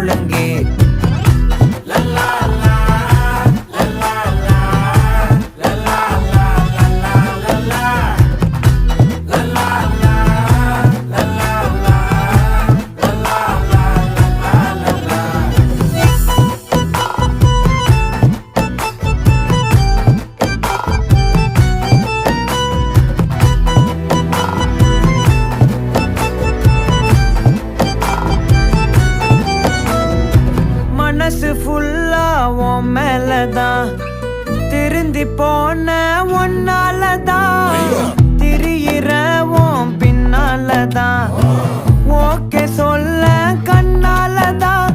முழங்கே மனசு ஃபுல்லா உன் மேலதான் திருந்தி போன ஒன்னாலதான் திரியிற உன் பின்னாலதான் ஓகே சொல்ல கண்ணாலதான்